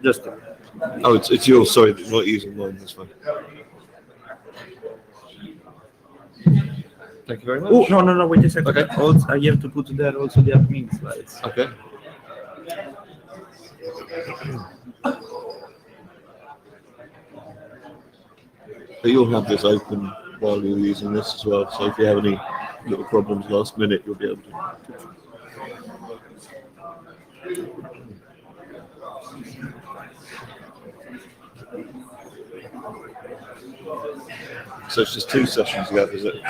Just Oh, it's yours. Sorry, you're not using mine. That's fine. Thank you very much. oh no, wait a second. Okay. Also, I have to put there also the admin slides. Okay. But you'll have this open while you're using this as well. So if you have any little problems last minute, you'll be able to. So it's just 2 sessions you have, is it?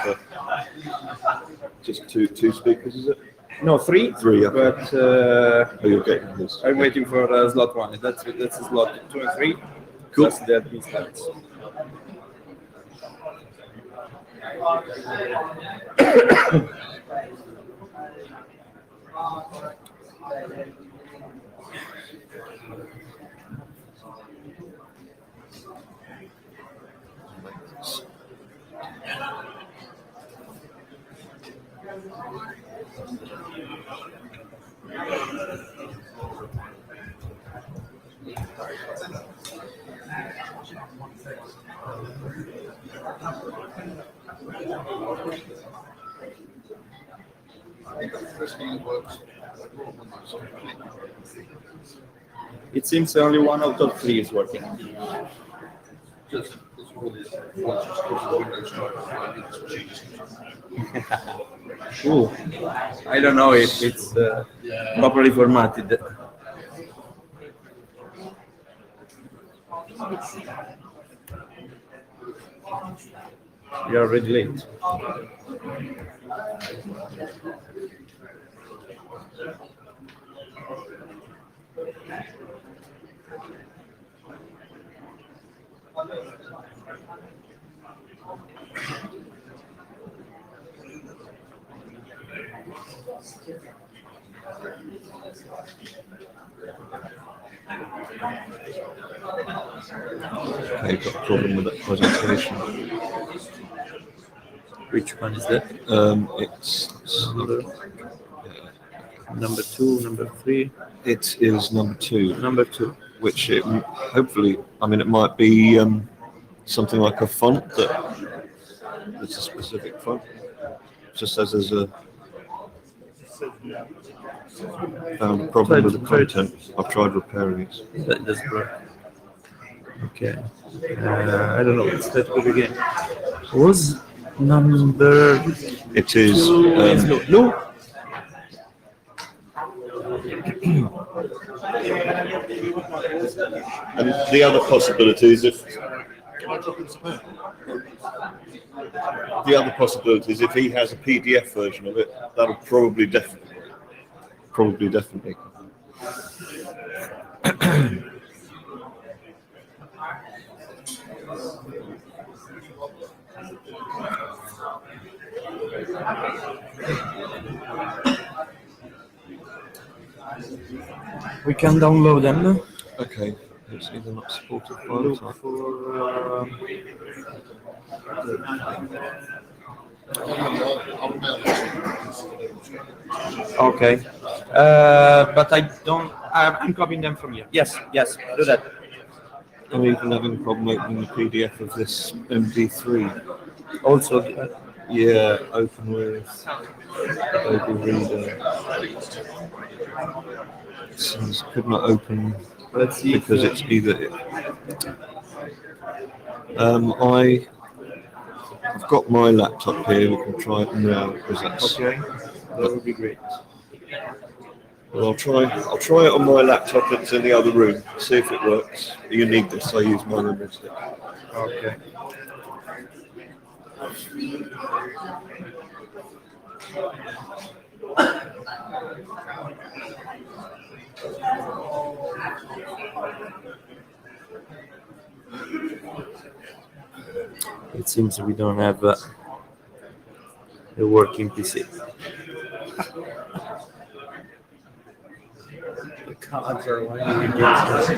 Just two speakers, is it? No, 3. 3, yeah. But Oh, you're getting this. I'm waiting for slot 1. That's slot 2 and 3. Cool. That's the admin slides. It seems only 1 out of 3 is working. Ooh, I don't know if it's properly formatted. You're already late. Okay, got a problem with that presentation. Which one is that? It's Number 2, number 3. It is number 2. Number 2. Which it, hopefully, I mean, it might be something like a font that's a specific font. Just says there's a found a problem with the content. I've tried repairing it. That's great. Okay. I don't know. Let's start with again. Was number? It is. No. And the other possibility is if he has a PDF version of it, that'll probably definitely. We can download them. Okay. It's either not supported by Look for. Okay. But I don't. I'm copying them from here. Yes. Do that. I'm even having a problem opening the PDF of this MP3. Also. Yeah, open with Adobe Reader. It seems could not open. Let's see. Because it's either. I've got my laptop here. We can try it now because that's. Okay. That would be great. Well, I'll try it on my laptop that's in the other room. See if it works. You need this. I use mine instead. Okay. It seems we don't have a working PC. The cards are lying against us.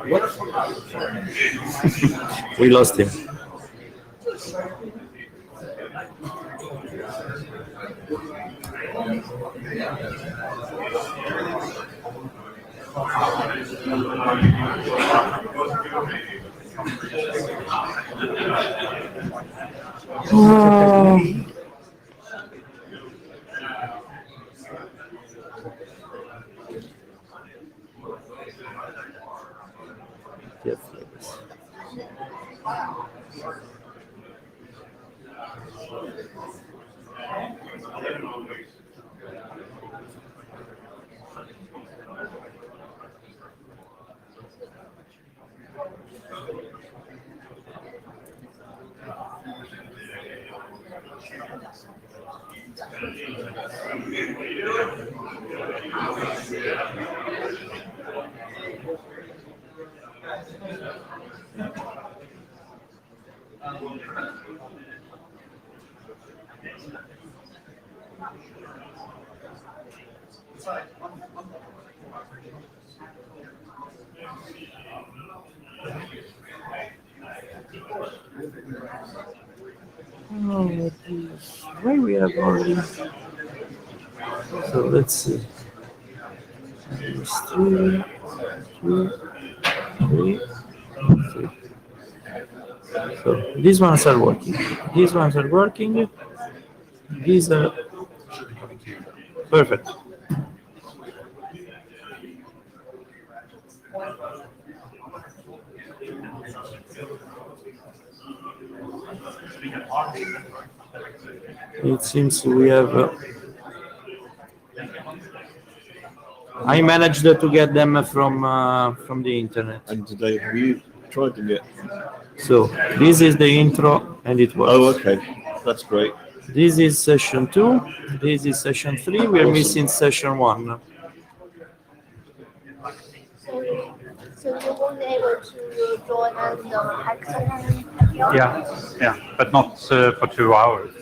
What? We lost him. Yes. Oh, geez. Why we have already? So let's see. It's 3, 2, 3, 3. So these ones are working. These ones are working. These are perfect. It seems we have. I managed to get them from the internet. And today, have you tried them yet? So this is the intro, and it works. Oh, okay, that's great. This is session 2. This is session 3. We are Awesome. missing session 1. So you won't be able to join us the hackathon? Yeah, but not for 2 hours.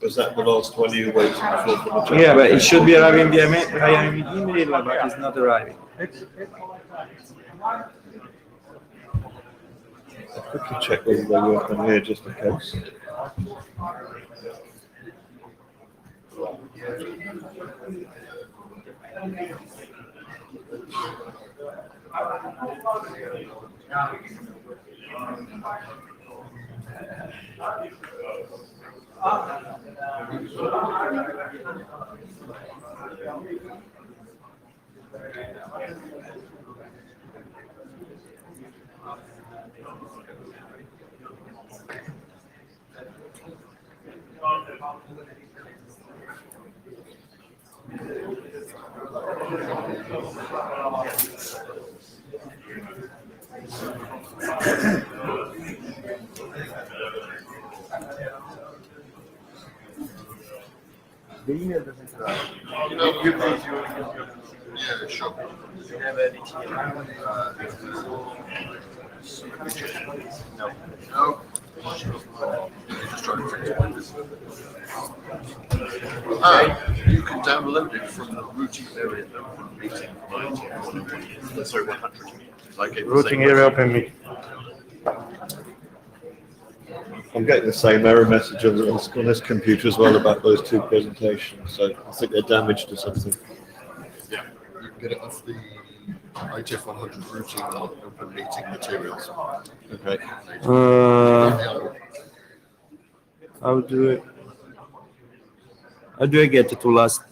Was that the last one you waited for? Yeah, but it should be arriving via email, but it's not arriving. I can check whether they work on here just in case. The email doesn't arrive. Yeah, sure. Do you have anything? No. No. Just trying to fix this. You can download it from the routing area open meeting from IETF. Sorry, 100. Like it Routing area open meeting. I'm getting the same error message on this computer as well about those two presentations, so I think they're damaged or something. Yeah, you can get it off the IETF 100 routing open meeting materials. Okay. How do it? How do I get it to last?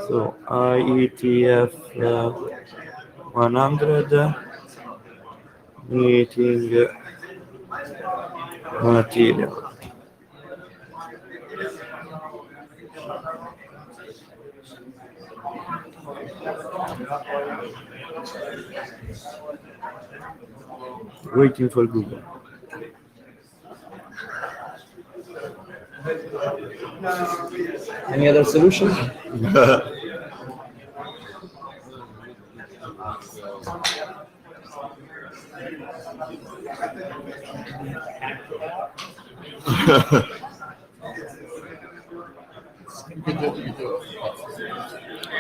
So IETF 100 meeting material. Waiting for Google. Any other solution?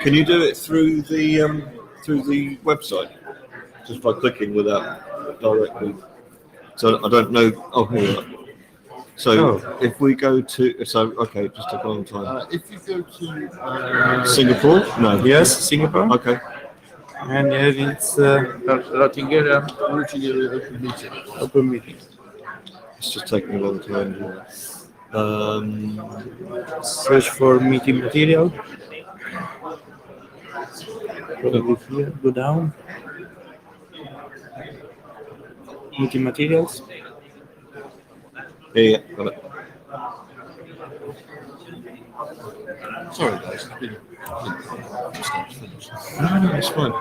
Can you do it through the website, just by clicking without directly So I don't know. Oh, here we are. So Oh. if we go to, so okay, it just took a long time. If you go to Singapore? No. Yes, Singapore. Okay. And here it's Rottingham routing area open meeting. open meeting. It's just taking a long time. Search for meeting material. Probably here. Go down. Meeting materials. Yeah, got it. Sorry, guys. It's been from start to finish. No, it's fine.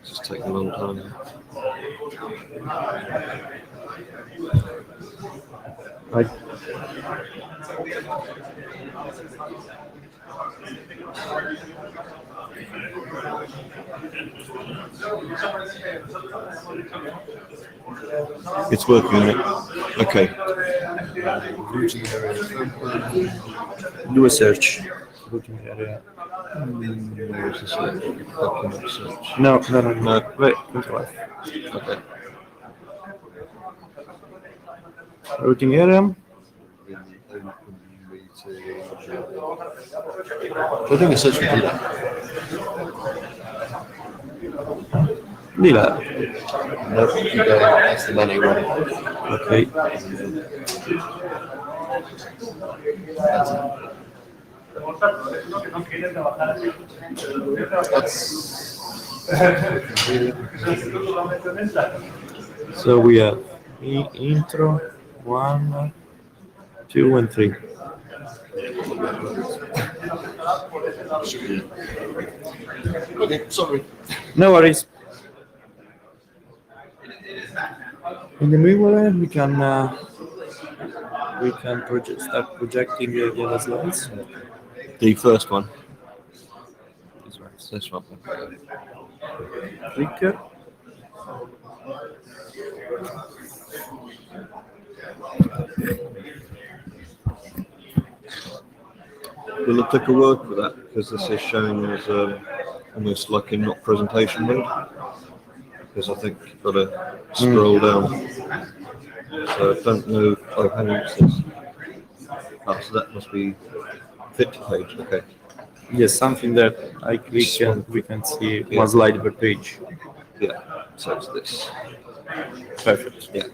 It's just taking a long time. Right. It's working on it. Okay. Routing area open. Do a search. Routing area. Where is this? Document search. No. No. Wait. Control F. Okay. Routing area. I think it's such a good. Di là. No, you go. That's the money one. Ok. So we have intro 1, 2, and 3. Okay, sorry. No worries. In the meanwhile, we can start projecting the other slides. The first one. This one. Click. Will it take a word for that? Because this is showing as almost like in not presentation mode. Because I think you've got to scroll down. So I don't know. Oh, hang on, what's this? Oh, so that must be 50 page. Okay. Yes, something that I click and we can see one slide per page. Yeah. So it's this. Perfect. Yeah.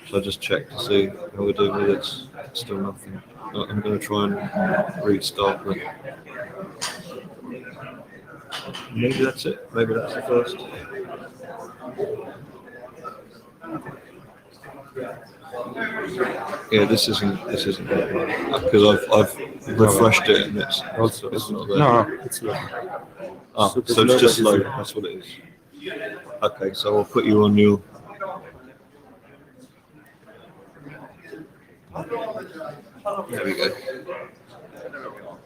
So I just check to see how we're doing with it. Still nothing. I'm going to try and restart it. Maybe that's it. Maybe that's the first. Yeah, this isn't because I've refreshed it and it's not there. No, it's not. Ah, Super so slow, it's just but slow. it's- That's what it is. Okay, so I'll put you on your. There we go.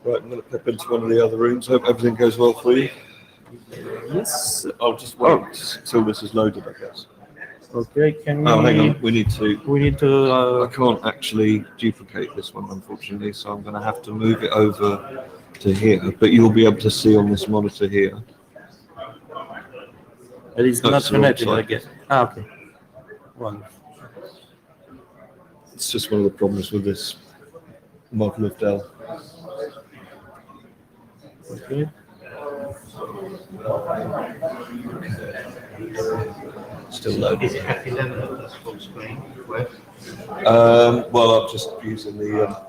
Right, I'm going to pop into one of the other rooms. Hope everything goes well for you. Yes. I'll just wait till this is loaded, I guess. Okay, can we? Oh, hang on. We need to. We need to. I can't actually duplicate this one, unfortunately, so I'm going to have to move it over to here. But you'll be able to see on this monitor here. It is No, not it's the wrong connected side. again. Ah, okay. Wonderful. It's just one of the problems with this model of Dell. Okay. Still loading. Is it F11 that's full screen? Where? Well, I'm just using the.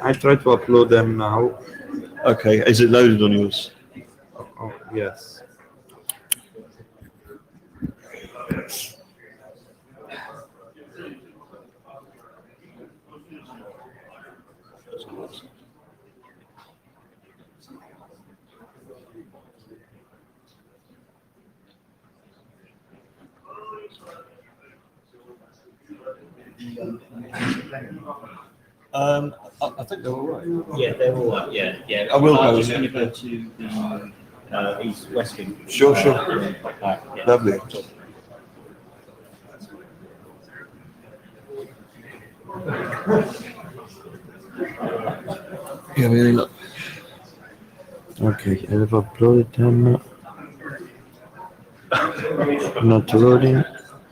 I try to upload them now. Okay, is it loaded on yours? Oh, yes. I think they're all right. Yeah, they're all right. Yeah. I will I'm go just in going to there. go to the East Westing. Sure. Yeah. Lovely. Yeah, really look. Okay, I have uploaded them. Not loading.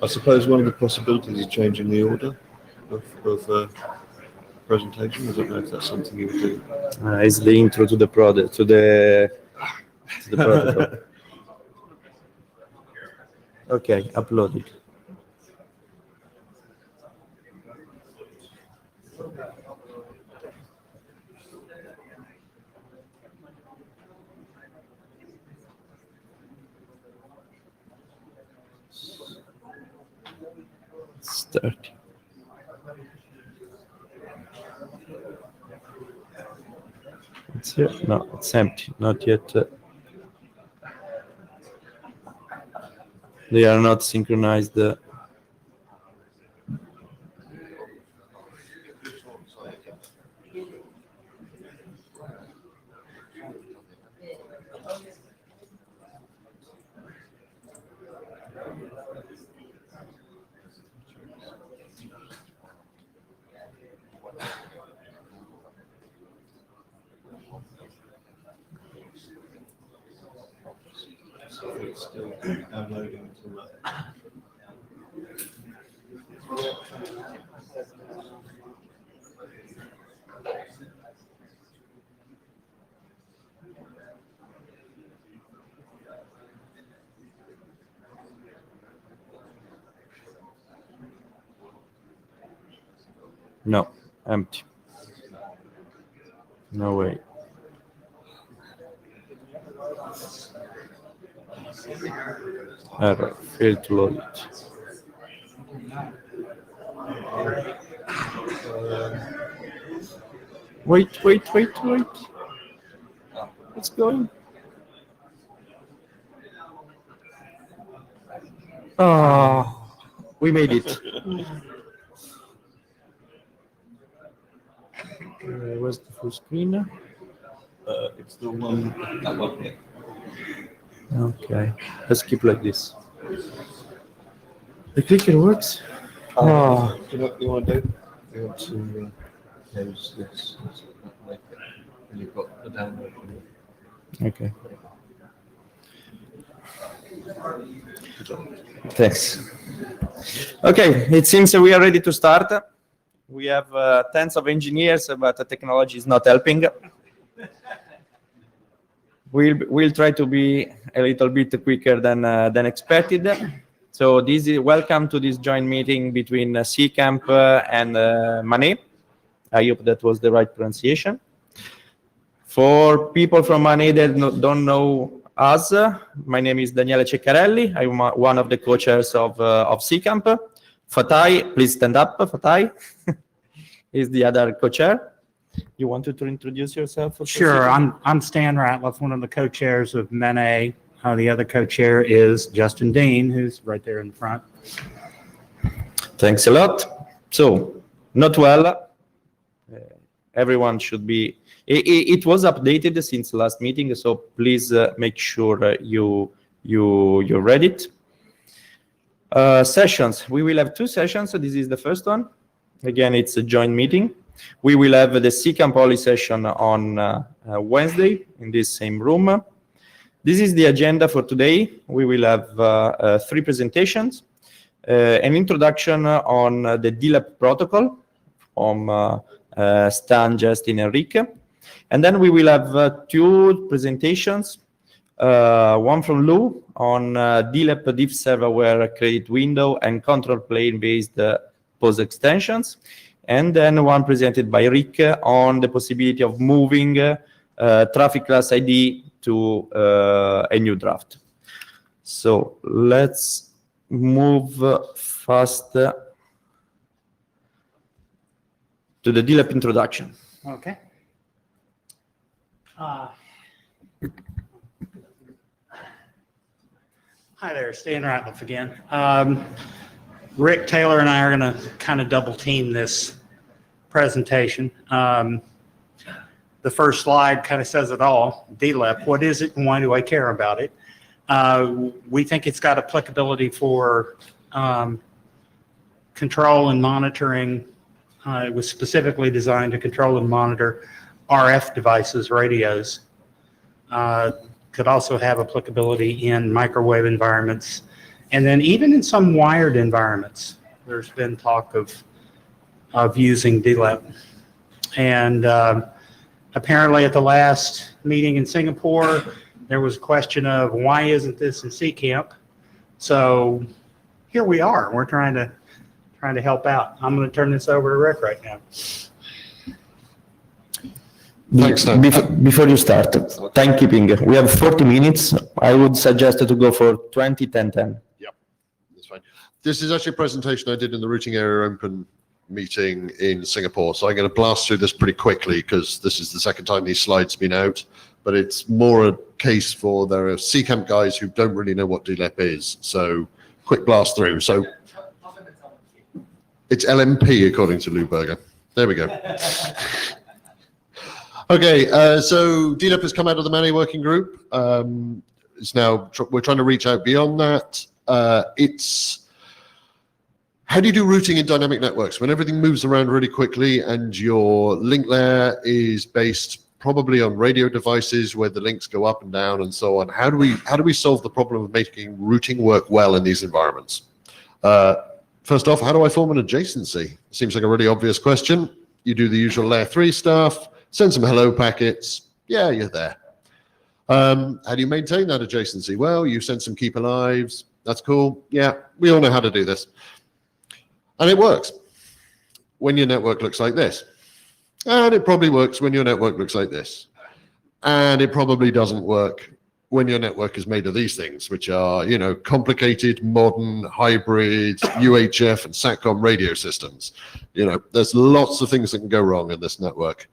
I suppose one of the possibilities is changing the order of presentation. I don't know if that's something you would do. It's the intro to the product, to the protocol. Okay, uploaded. Start. It's here. No, it's empty. Not yet. They are not synchronized. It's still downloading until that. No, empty. No way. Error. Failed to load it. Wait. It's going. Oh, we made it. Where's the full screen? It's the one, that one here. Okay, let's keep like this. The clicker works. Oh, You know what you want to do? You want to close this. And you've got the download. okay. Thanks. Okay, it seems we are ready to start. We have tens of engineers, but the technology is not helping. We'll try to be a little bit quicker than expected. So this is welcome to this joint meeting between Ccamp and Manet. I hope that was the right pronunciation. For people from Manet that don't know us, my name is Daniele Ceccarelli. I'm one of the co-chairs of Ccamp. Fatai, please stand up. Fatai is the other co-chair. You wanted to introduce yourself? Sure, I'm Stan Ratliff, one of the co-chairs of MENA. The other co-chair is Justin Dean, who's right there in the front. Thanks a lot. So, not well. Everyone should be. It was updated since last meeting, so please make sure you read it. Sessions. We will have 2 sessions. So this is the first one. Again, it's a joint meeting. We will have the Ccamp Poly session on Wednesday in this same room. This is the agenda for today. We will have 3 presentations, an introduction on the DLAP protocol from Stan, Justin, and Rick. And then we will have 2 presentations, one from Lou on DLAP diff serverware credit window and control plane based POS extensions. And then one presented by Rick on the possibility of moving traffic class ID to a new draft. So let's move fast to the DLAP introduction. Okay. Hi there, Stan Ratliff again. Rick Taylor and I are going to kind of double team this presentation. the first slide kind of says it all. DLEP, what is it and why do I care about it? We think it's got applicability for control and monitoring. It was specifically designed to control and monitor RF devices, radios. Could also have applicability in microwave environments. And then even in some wired environments, there's been talk of using DLEP. And apparently at the last meeting in Singapore, there was a question of why isn't this in Ccamp? So here we are. We're trying to help out. I'm going to turn this over to Rick right now. Thanks, Dan. Before you start, timekeeping. We have 40 minutes. I would suggest to go for 20, 10, 10. Yep, that's fine. This is actually a presentation I did in the Routing Area Open meeting in Singapore. So I'm going to blast through this pretty quickly because this is the second time these slides have been out. But it's more a case for there are Ccamp guys who don't really know what DLEP is. So quick blast through. So it's LMP according to Lou Berger. There we go. Okay, so DLEP has come out of the MANE working group. It's now we're trying to reach out beyond that. It's how do you do routing in dynamic networks when everything moves around really quickly and your link layer is based probably on radio devices where the links go up and down and so on. How do we solve the problem of making routing work well in these environments? First off, how do I form an adjacency? Seems like a really obvious question. You do the usual layer 3 stuff. Send some hello packets. Yeah, you're there. How do you maintain that adjacency? Well, you send some keep alives. That's cool. Yeah, we all know how to do this. And it works when your network looks like this. And it probably works when your network looks like this. And it probably doesn't work when your network is made of these things, which are, you know, complicated, modern, hybrid, UHF and SATCOM radio systems. You know, there's lots of things that can go wrong in this network.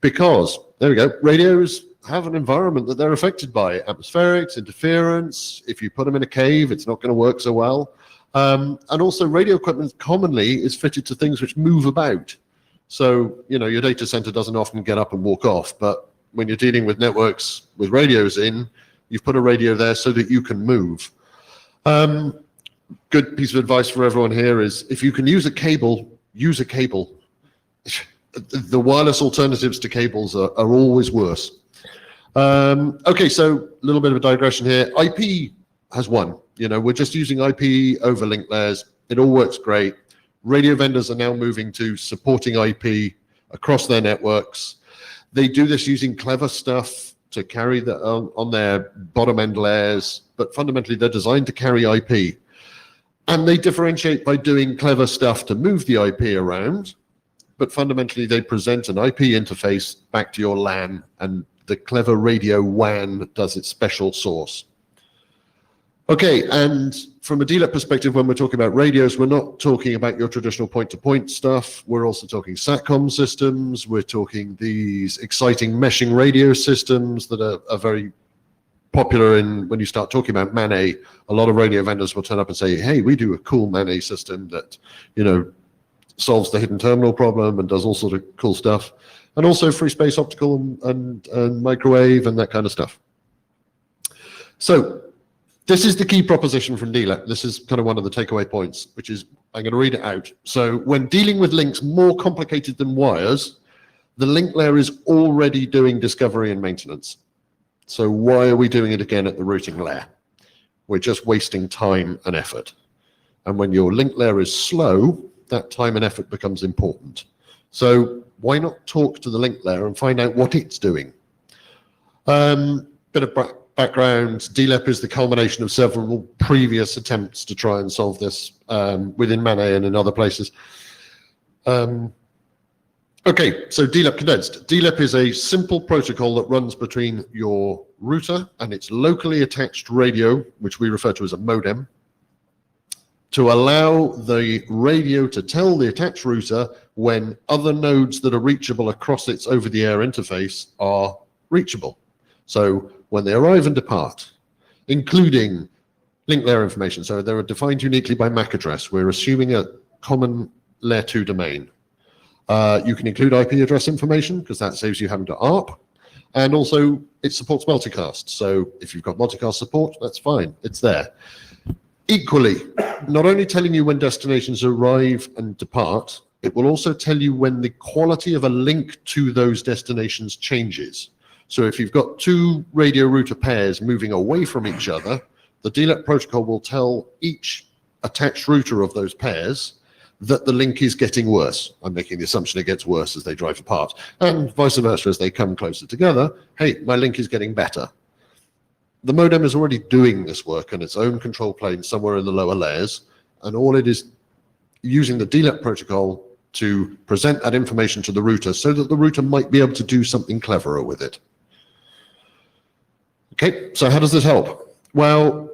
Because, there we go, radios have an environment that they're affected by. Atmospherics, interference. If you put them in a cave, it's not going to work so well. And also radio equipment commonly is fitted to things which move about. So, you know, your data center doesn't often get up and walk off. But when you're dealing with networks with radios in, you've put a radio there so that you can move. Good piece of advice for everyone here is if you can use a cable, use a cable. The wireless alternatives to cables are always worse. Okay, so a little bit of a digression here. IP has won. You know, we're just using IP over link layers. It all works great. Radio vendors are now moving to supporting IP across their networks. They do this using clever stuff to carry on their bottom end layers, but fundamentally they're designed to carry IP. And they differentiate by doing clever stuff to move the IP around. But fundamentally, they present an IP interface back to your LAN, and the clever radio WAN does its special source. Okay, and from a DLEP perspective, when we're talking about radios, we're not talking about your traditional point-to-point stuff. We're also talking SATCOM systems. We're talking these exciting meshing radio systems that are very popular in when you start talking about MANE. A lot of radio vendors will turn up and say, hey, we do a cool MANE system that, you know, solves the hidden terminal problem and does all sort of cool stuff. And also free space optical and microwave and that kind of stuff. So this is the key proposition from DLEP. This is kind of one of the takeaway points, which is, I'm going to read it out. So when dealing with links more complicated than wires, the link layer is already doing discovery and maintenance. So why are we doing it again at the routing layer? We're just wasting time and effort. And when your link layer is slow, that time and effort becomes important. So why not talk to the link layer and find out what it's doing? Bit of background, DLEP is the culmination of several previous attempts to try and solve this within MANE and in other places. Okay, so DLEP condensed. DLEP is a simple protocol that runs between your router and its locally attached radio, which we refer to as a modem, to allow the radio to tell the attached router when other nodes that are reachable across its over-the-air interface are reachable. So when they arrive and depart, including link layer information. So they are defined uniquely by MAC address. We're assuming a common layer 2 domain. You can include IP address information because that saves you having to ARP. And also it supports multicast. So if you've got multicast support, that's fine. It's there. Equally, not only telling you when destinations arrive and depart, it will also tell you when the quality of a link to those destinations changes. So if you've got two radio router pairs moving away from each other, the DLEP protocol will tell each attached router of those pairs that the link is getting worse. I'm making the assumption it gets worse as they drive apart. And vice versa, as they come closer together, hey, my link is getting better. The modem is already doing this work on its own control plane somewhere in the lower layers, and all it is using the DLEP protocol to present that information to the router so that the router might be able to do something cleverer with it. Okay, so how does this help? Well,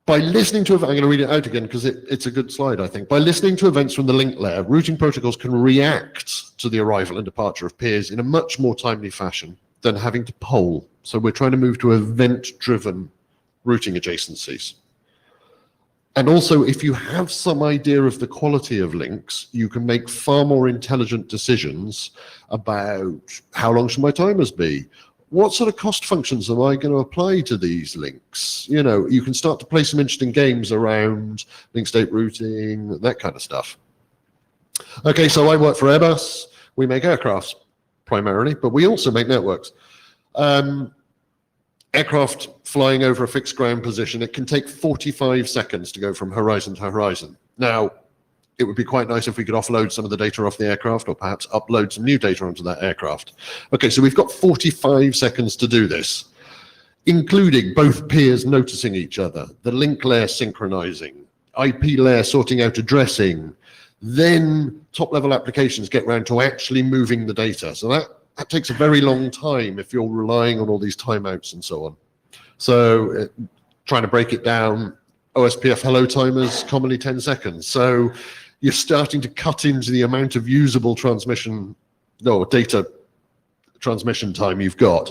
by listening to, I'm going to read it out again because it's a good slide, I think. By listening to events from the link layer, routing protocols can react to the arrival and departure of peers in a much more timely fashion than having to poll. So we're trying to move to event-driven routing adjacencies. And also, if you have some idea of the quality of links, you can make far more intelligent decisions about how long should my timers be? What sort of cost functions am I going to apply to these links? You know, you can start to play some interesting games around link state routing, that kind of stuff. Okay, so I work for Airbus. We make aircrafts primarily, but we also make networks. Aircraft flying over a fixed ground position, it can take 45 seconds to go from horizon to horizon. Now, it would be quite nice if we could offload some of the data off the aircraft or perhaps upload some new data onto that aircraft. Okay, so we've got 45 seconds to do this, including both peers noticing each other, the link layer synchronizing, IP layer sorting out addressing, then top-level applications get around to actually moving the data. So that takes a very long time if you're relying on all these timeouts and so on. So trying to break it down, OSPF hello timers, commonly 10 seconds. So you're starting to cut into the amount of usable transmission, no, data transmission time you've got.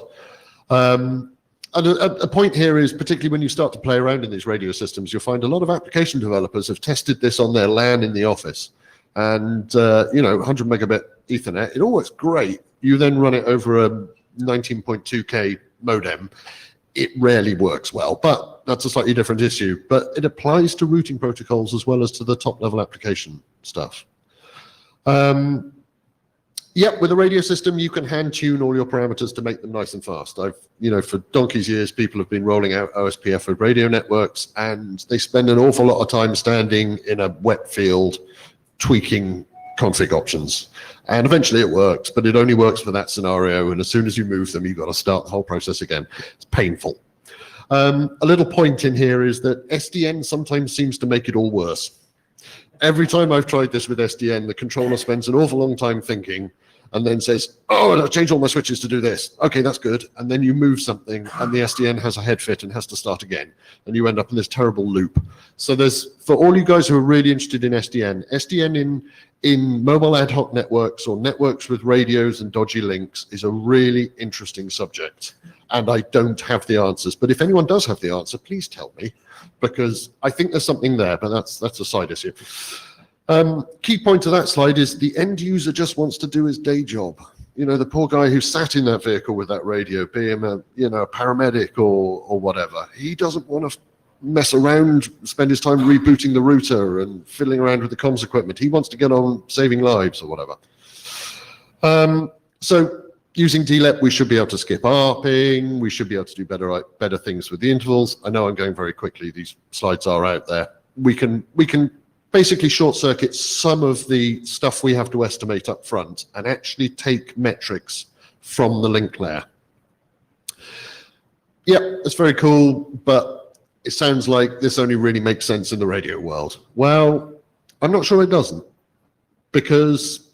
And a point here is, particularly when you start to play around in these radio systems, you'll find a lot of application developers have tested this on their LAN in the office. And, 100 megabit Ethernet, it all works great. You then run it over a 19.2K modem. It rarely works well, but that's a slightly different issue. But it applies to routing protocols as well as to the top-level application stuff. Yep, with a radio system, you can hand-tune all your parameters to make them nice and fast. For donkey's years, people have been rolling out OSPF with radio networks, and they spend an awful lot of time standing in a wet field tweaking config options. And eventually it works, but it only works for that scenario. And as soon as you move them, you've got to start the whole process again. It's painful. A little point in here is that SDN sometimes seems to make it all worse. Every time I've tried this with SDN, the controller spends an awful long time thinking and then says, oh, I'll change all my switches to do this. Okay, that's good. And then you move something and the SDN has a head fit and has to start again. And you end up in this terrible loop. So for all you guys who are really interested in SDN in mobile ad hoc networks or networks with radios and dodgy links is a really interesting subject. And I don't have the answers. But if anyone does have the answer, please tell me, because I think there's something there, but that's a side issue. Key point to that slide is the end user just wants to do his day job. The poor guy who sat in that vehicle with that radio, be him a paramedic or whatever, he doesn't want to mess around, spend his time rebooting the router and fiddling around with the comms equipment. He wants to get on saving lives or whatever. So using DLEP, we should be able to skip ARPing. We should be able to do better things with the intervals. I know I'm going very quickly. These slides are out there. We can basically short circuit some of the stuff we have to estimate up front and actually take metrics from the link layer. Yep, it's very cool, but it sounds like this only really makes sense in the radio world. Well, I'm not sure it doesn't, because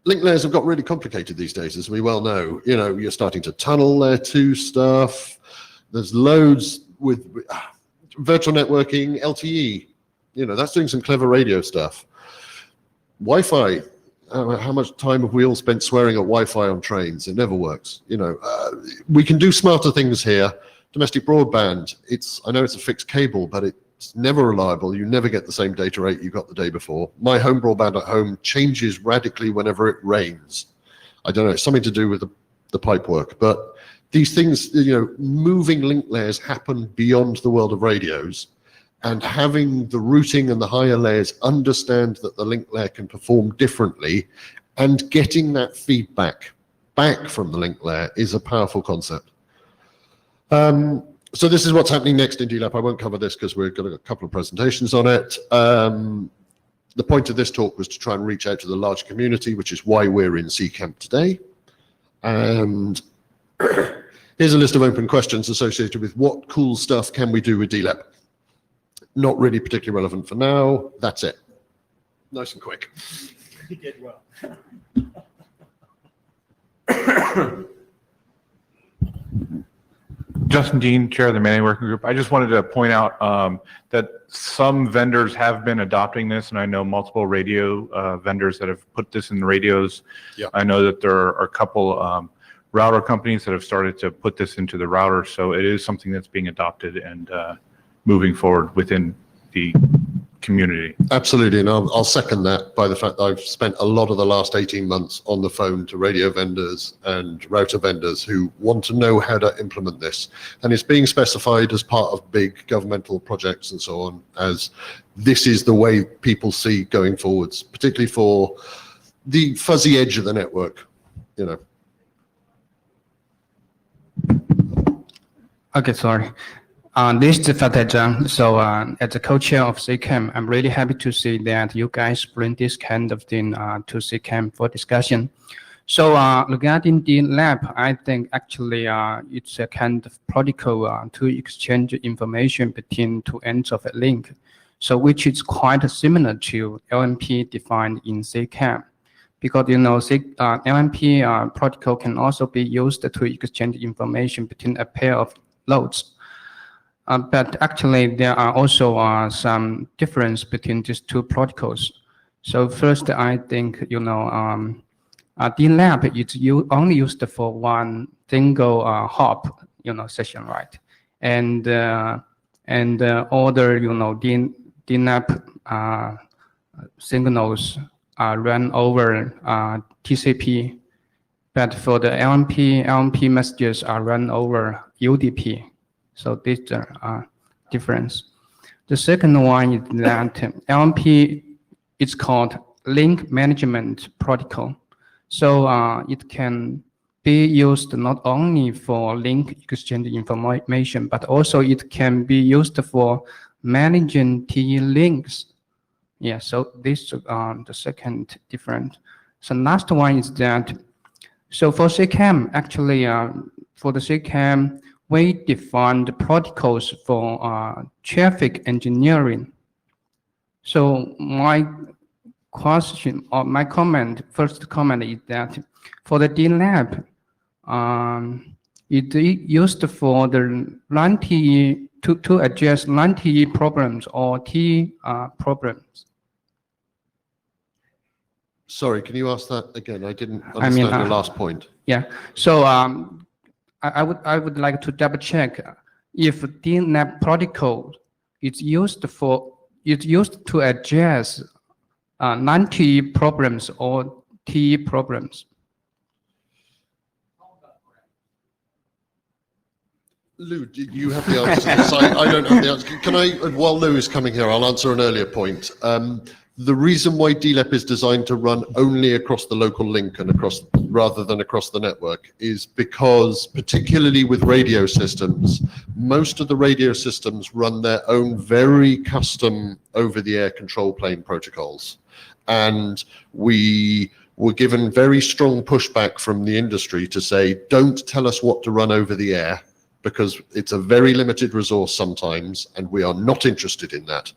link layers have got really complicated these days, as we well know. You're starting to tunnel layer 2 stuff. There's loads with virtual networking, LTE. That's doing some clever radio stuff. Wi-Fi. How much time have we all spent swearing at Wi-Fi on trains? It never works. We can do smarter things here. Domestic broadband. I know it's a fixed cable, but it It's never reliable. You never get the same data rate you got the day before. My home broadband at home changes radically whenever it rains. I don't know, it's something to do with the pipe work, but these things, moving link layers happen beyond the world of radios, and having the routing and the higher layers understand that the link layer can perform differently and getting that feedback back from the link layer is a powerful concept. So this is what's happening next in DLAP. I won't cover this because we've got a couple of presentations on it. The point of this talk was to try and reach out to the large community, which is why we're in Ccamp today. And here's a list of open questions associated with what cool stuff can we do with DLAP. Not really particularly relevant for now. That's it. Nice and quick. You did well. Justin Dean, Chair of the Management Working Group. I just wanted to point out that some vendors have been adopting this, and I know multiple radio vendors that have put this in the radios. Yeah. I know that there are a couple router companies that have started to put this into the router, so it is something that's being adopted and moving forward within the community. Absolutely, and I'll second that by the fact that I've spent a lot of the last 18 months on the phone to radio vendors and router vendors who want to know how to implement this. And it's being specified as part of big governmental projects and so on, as this is the way people see going forwards, particularly for the fuzzy edge of the network, Okay, sorry. This is Fateh Zhang. So as the co-chair of Ccamp, I'm really happy to see that you guys bring this kind of thing to Ccamp for discussion. So regarding the lab, I think actually it's a kind of protocol to exchange information between two ends of a link. So which is quite similar to LMP defined in Ccamp. Because LMP protocol can also be used to exchange information between a pair of loads. But actually, there are also some difference between these two protocols. So first, I think DLAB is only used for one single hop session, right? And other DLAB signals are run over TCP. But for the LMP messages are run over UDP. So these are difference. The second one is that LMP is called Link Management Protocol. So it can be used not only for link exchange information, but also it can be used for managing TE links. Yeah, so this is the second difference. So last one is that, so for Ccamp, actually for the Ccamp, we define the protocols for traffic engineering. So my question or my first comment is that for the DLAB, it is used for the LAN TE to address LAN TE problems or TE problems. Sorry, can you ask that again? I didn't understand your last point. Yeah, so I would like to double check if DLAB protocol is used to address non-TE problems or TE problems. Lou, do you have the answer to this? I don't have the answer. Can I, while Lou is coming here, I'll answer an earlier point. The reason why DLAP is designed to run only across the local link and rather than across the network is because, particularly with radio systems, most of the radio systems run their own very custom over-the-air control plane protocols. And we were given very strong pushback from the industry to say, don't tell us what to run over the air, because it's a very limited resource sometimes, and we are not interested in that.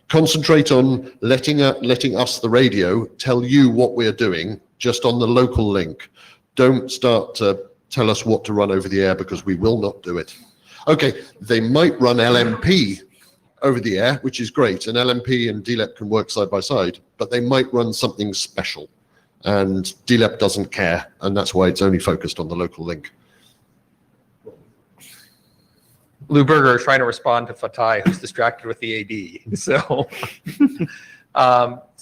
Concentrate on letting us, the radio, tell you what we're doing just on the local link. Don't start to tell us what to run over the air, because we will not do it. Okay, they might run LMP over the air, which is great, and LMP and DLAP can work side by side, but they might run something special, and DLAP doesn't care, and that's why it's only focused on the local link. Lou Berger is trying to respond to Fatai, who's distracted with the AD. So,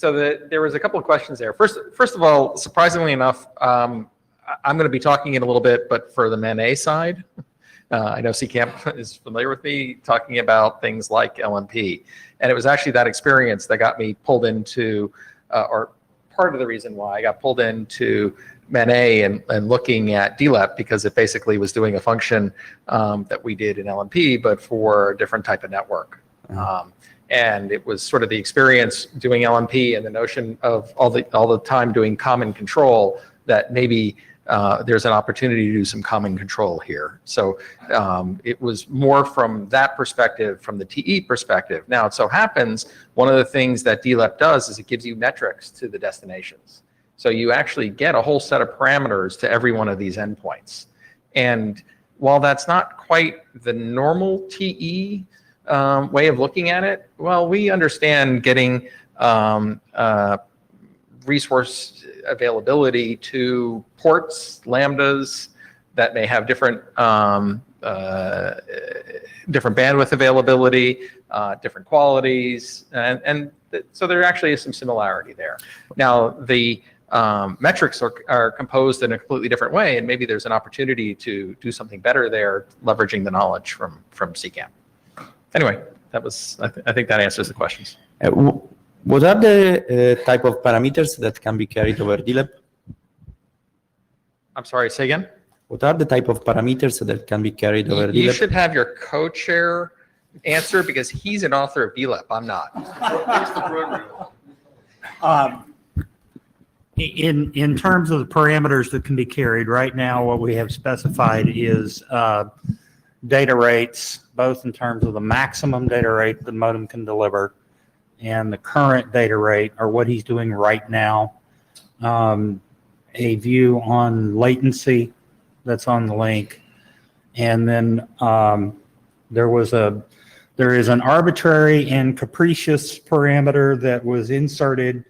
there was a couple of questions there. First of all, surprisingly enough, I'm going to be talking in a little bit, but for the MANA side, I know Ccamp is familiar with me talking about things like LMP, and it was actually that experience that got me pulled into, or part of the reason why I got pulled into MANA and looking at DLEP, because it basically was doing a function that we did in LMP, but for a different type of network. And it was sort of the experience doing LMP and the notion of all the time doing common control that maybe there's an opportunity to do some common control here. So it was more from that perspective, from the TE perspective. Now, it so happens, one of the things that DLEP does is it gives you metrics to the destinations. So you actually get a whole set of parameters to every one of these endpoints. And while that's not quite the normal TE way of looking at it, well, we understand getting resource availability to ports, lambdas that may have different different bandwidth availability, different qualities, and so there actually is some similarity there. Now, the metrics are composed in a completely different way, and maybe there's an opportunity to do something better there, leveraging the knowledge from Ccamp. Anyway, that was, I think that answers the questions. What are the type of parameters that can be carried over DLEP? I'm sorry, say again? What are the type of parameters that can be carried over You DLEP? should have your co-chair answer, because he's an author of DLEP, I'm not. In terms of the parameters that can be carried, right now what we have specified is data rates, both in terms of the maximum data rate the modem can deliver and the current data rate, or what he's doing right now. A view on latency that's on the link. And then there is an arbitrary and capricious parameter that was inserted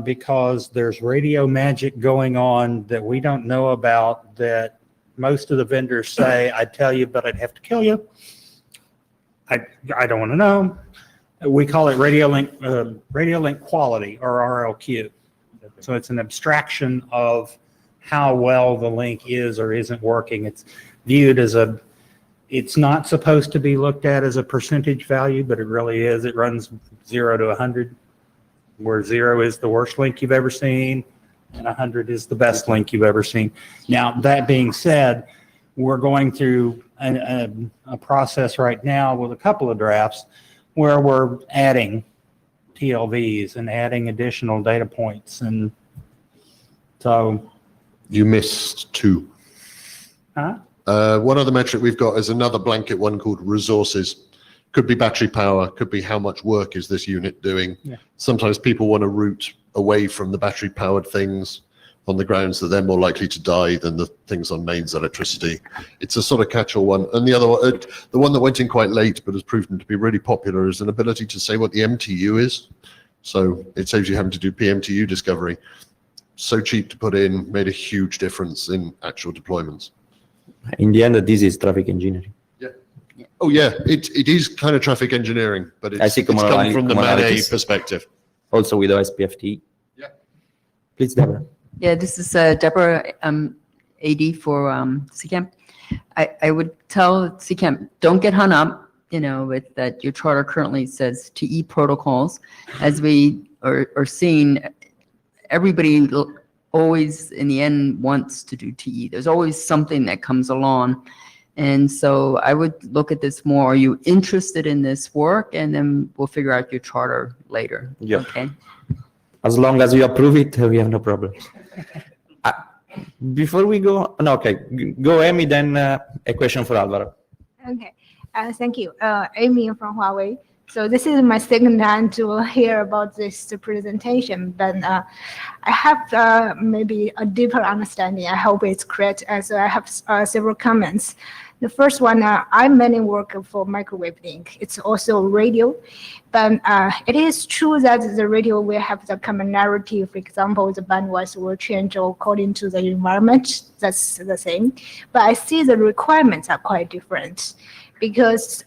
because there's radio magic going on that we don't know about, that most of the vendors say, I'd tell you, but I'd have to kill you. I don't want to know. We call it radio link quality, or RLQ. So it's an abstraction of how well the link is or isn't working. It's viewed as it's not supposed to be looked at as a percentage value, but it really is. It runs 0 to 100, where 0 is the worst link you've ever seen and 100 is the best link you've ever seen. Now, that being said, we're going through a process right now with a couple of drafts where we're adding TLVs and adding additional data points. And so... You missed 2. Huh? One other metric we've got is another blanket one called resources. Could be battery power, could be how much work is this unit doing. Yeah. Sometimes people want to route away from the battery powered things on the grounds that they're more likely to die than the things on mains electricity. It's a sort of catch-all one. And the other one, the one that went in quite late but has proven to be really popular, is an ability to say what the MTU is. So it saves you having to do PMTU discovery. So cheap to put in, made a huge difference in actual deployments. In the end, this is traffic engineering. Yeah. Oh yeah, it is kind of traffic engineering, but it's come from the MANA perspective. Also with OSPFT. Yeah. Please, Deborah. Yeah, this is Deborah, AD for Ccamp. I would tell Ccamp, don't get hung up, with that your charter currently says TE protocols. As we are seeing, everybody always, in the end, wants to do TE. There's always something that comes along. And so I would look at this more. Are you interested in this work? And then we'll figure out your charter later. Yeah. Okay. As long as you approve it, we have no problems. Before we go, no, okay, go Amy, then a question for Alvaro. Okay, thank you. Amy from Huawei. So this is my second time to hear about this presentation, but I have maybe a deeper understanding. I hope it's correct. So I have several comments. The first one, I mainly work for microwave link. It's also radio, but it is true that the radio will have the commonality. For example, the bandwidth will change according to the environment. That's the same. But I see the requirements are quite different. because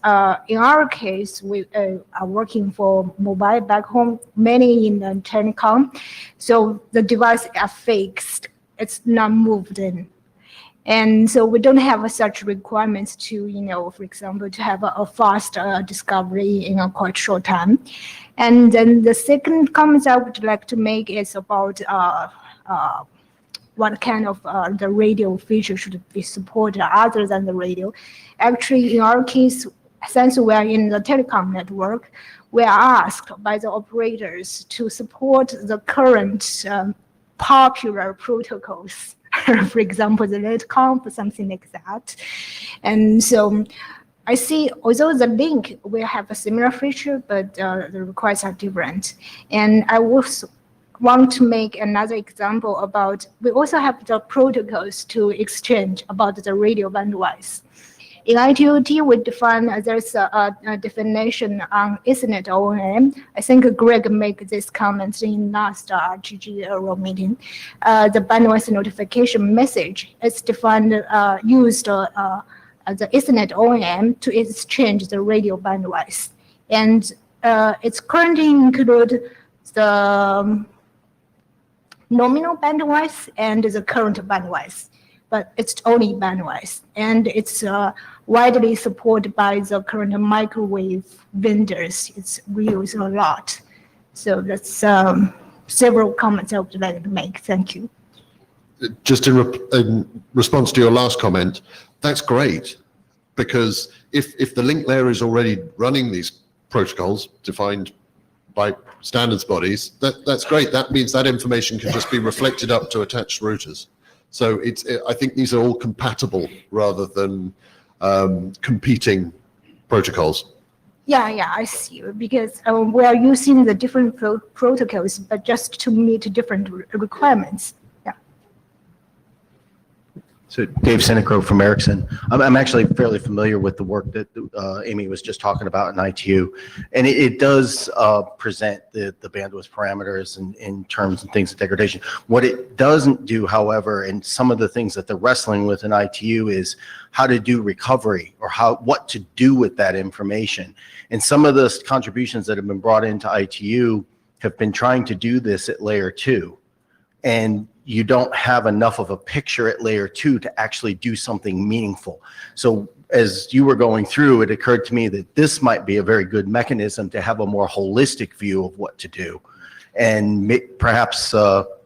in our case, we are working for mobile back home, many in the telecom. So the devices are fixed. It's not moved in. And so we don't have such requirements to, for example, to have a fast discovery in a quite short time. And then the second comment I would like to make is about what kind of the radio feature should be supported other than the radio. Actually, in our case, since we are in the telecom network, we are asked by the operators to support the current popular protocols. For example, the Ccamp or something like that. And so I see, although the link will have a similar feature, but the requests are different. And I also want to make another example about, we also have the protocols to exchange about the radio bandwidth. In ITOT, we define there's a definition on Ethernet ONM. I think Greg made this comment in last RGG meeting. The bandwidth notification message is defined, used the Ethernet ONM to exchange the radio bandwidth. And it's currently include the nominal bandwidth and the current bandwidth, but it's only bandwidth, and it's widely supported by the current microwave vendors. It's used a lot. So that's several comments I would like to make. Thank you. Just in response to your last comment, that's great, because if the link layer is already running these protocols defined by standards bodies, that's great. That means that information can just be reflected up to attached routers. So I think these are all compatible rather than competing protocols. Yeah, I see. Because we are using the different protocols, but just to meet different requirements. Yeah. So Dave Senecro from Ericsson. I'm actually fairly familiar with the work that Amy was just talking about in ITU, and it does present the bandwidth parameters in terms of things of degradation. What it doesn't do, however, and some of the things that they're wrestling with in ITU is how to do recovery or what to do with that information. And some of the contributions that have been brought into ITU have been trying to do this at layer 2. And you don't have enough of a picture at layer 2 to actually do something meaningful. So as you were going through, it occurred to me that this might be a very good mechanism to have a more holistic view of what to do. And perhaps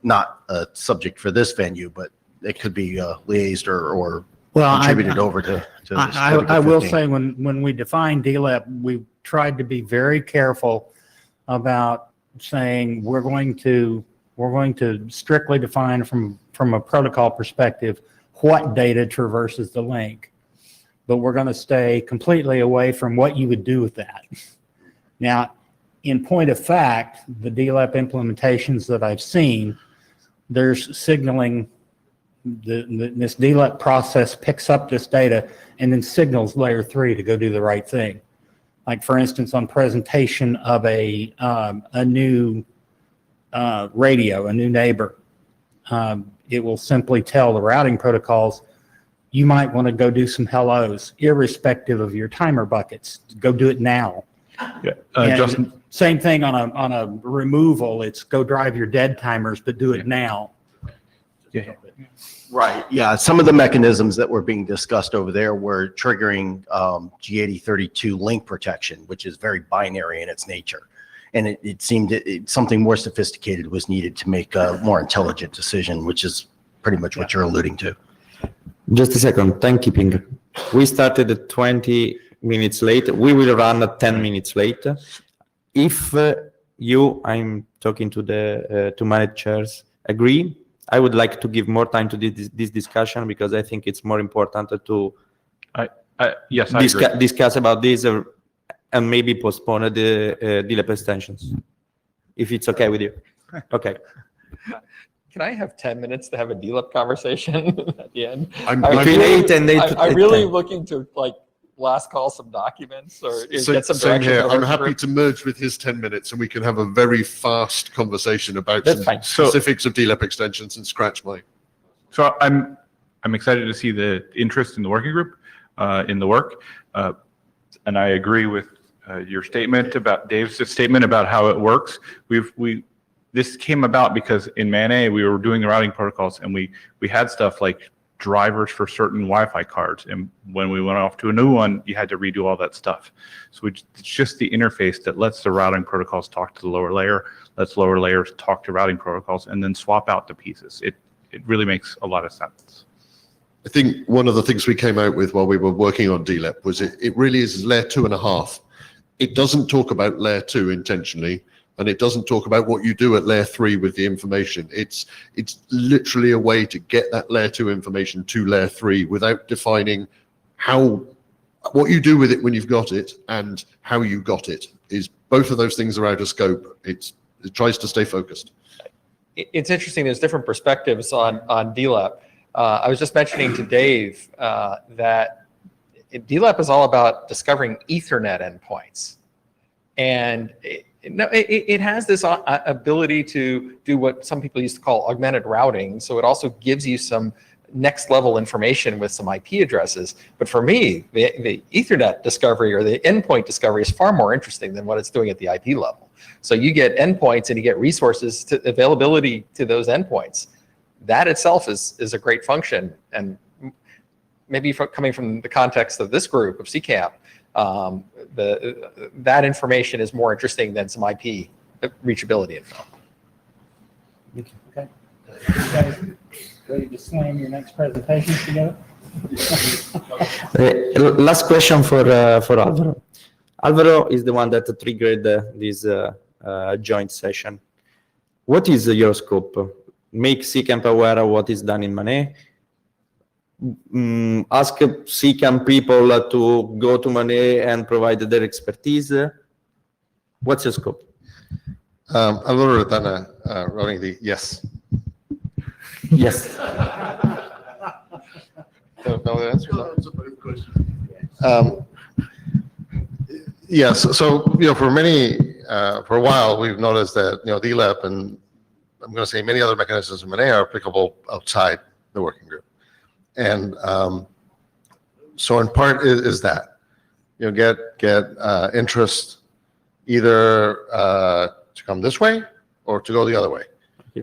not a subject for this venue, but it could be liaised or contributed over to this. I will say when we define DLEP, we tried to be very careful about saying we're going to strictly define from a protocol perspective what data traverses the link, but we're going to stay completely away from what you would do with that. Now, in point of fact, the DLEP implementations that I've seen, there's signaling, this DLEP process picks up this data and then signals layer 3 to go do the right thing. Like for instance, on presentation of a new radio, a new neighbor, it will simply tell the routing protocols, you might want to go do some hellos, irrespective of your timer buckets. Go do it now. Yeah, Justin. Same thing on a removal. It's go drive your dead timers, but do it now. Yeah. Right. Yeah. Some of the mechanisms that were being discussed over there were triggering G8032 link protection, which is very binary in its nature. And it seemed something more sophisticated was needed to make a more intelligent decision, which is pretty much what you're alluding to. Just a second, timekeeping. We started at 20 minutes late. We will run at 10 minutes late. If I'm talking to the two managers, agree, I would like to give more time to this discussion because I think it's more important to yes, I agree. Discuss about this and maybe postpone the DLEP extensions, if it's okay with you. Okay. Can I have 10 minutes to have a DLEP conversation at the end? I'm really looking to last call some documents or get some same direction. here. I'm happy to merge with his 10 minutes and we can have a very fast conversation about some specifics of DLEP extensions and scratch my. So I'm excited to see the interest in the working group, in the work. and I agree with your statement about Dave's statement about how it works. This came about because in MAN-A, we were doing the routing protocols, and we had stuff like drivers for certain Wi-Fi cards. And when we went off to a new one, you had to redo all that stuff. So it's just the interface that lets the routing protocols talk to the lower layer, lets lower layers talk to routing protocols, and then swap out the pieces. It really makes a lot of sense. I think one of the things we came out with while we were working on DLEP was it really is layer 2.5. It doesn't talk about layer 2 intentionally, and it doesn't talk about what you do at layer 3 with the information. It's literally a way to get that layer 2 information to layer 3 without defining what you do with it when you've got it and how you got it. Is both of those things are out of scope. It tries to stay focused. It's interesting. There's different perspectives on DLEP. I was just mentioning to Dave that DLEP is all about discovering Ethernet endpoints, and it has this ability to do what some people used to call augmented routing. So it also gives you some next level information with some IP addresses. But for me, the Ethernet discovery or the endpoint discovery is far more interesting than what it's doing at the IP level. So you get endpoints and you get resources to availability to those endpoints. That itself is a great function. And maybe coming from the context of this group of Ccamp, that information is more interesting than some IP reachability info. Okay. You guys ready to slam your next presentations together? Last question for Alvaro. Alvaro is the one that triggered this joint session. What is your scope? Make Ccamp aware of what is done in MAN-A. Ask Ccamp people to go to MAN-A and provide their expertise. What's your scope? Alvaro Retana, running the yes. Yes. Don't know the answer. That's a better question. Yes. So for a while, we've noticed that DLEP and I'm going to say many other mechanisms in MAN-A are applicable outside the working group, and so in part is that get interest either to come this way or to go the other way.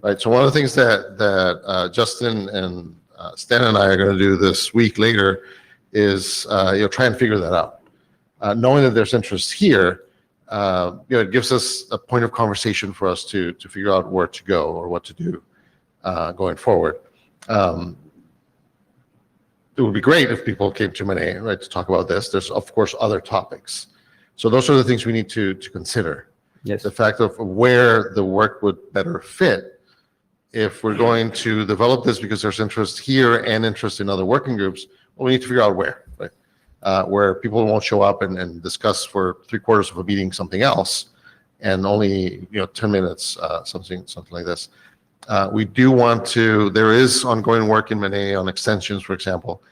Right. So one of the things that Justin and Stan and I are going to do this week later is try and figure that out. Knowing that there's interest here, it gives us a point of conversation for us to figure out where to go or what to do going forward. It would be great if people came to MAN-A, right, to talk about this. There's of course other topics. So those are the things we need to consider. Yes. The fact of where the work would better fit. If we're going to develop this because there's interest here and interest in other working groups, well, we need to figure out where, right? Where people won't show up and discuss for 3/4 of a meeting something else, and only 10 minutes, something like this. We do want to. There is ongoing work in MAN-A on extensions, for example,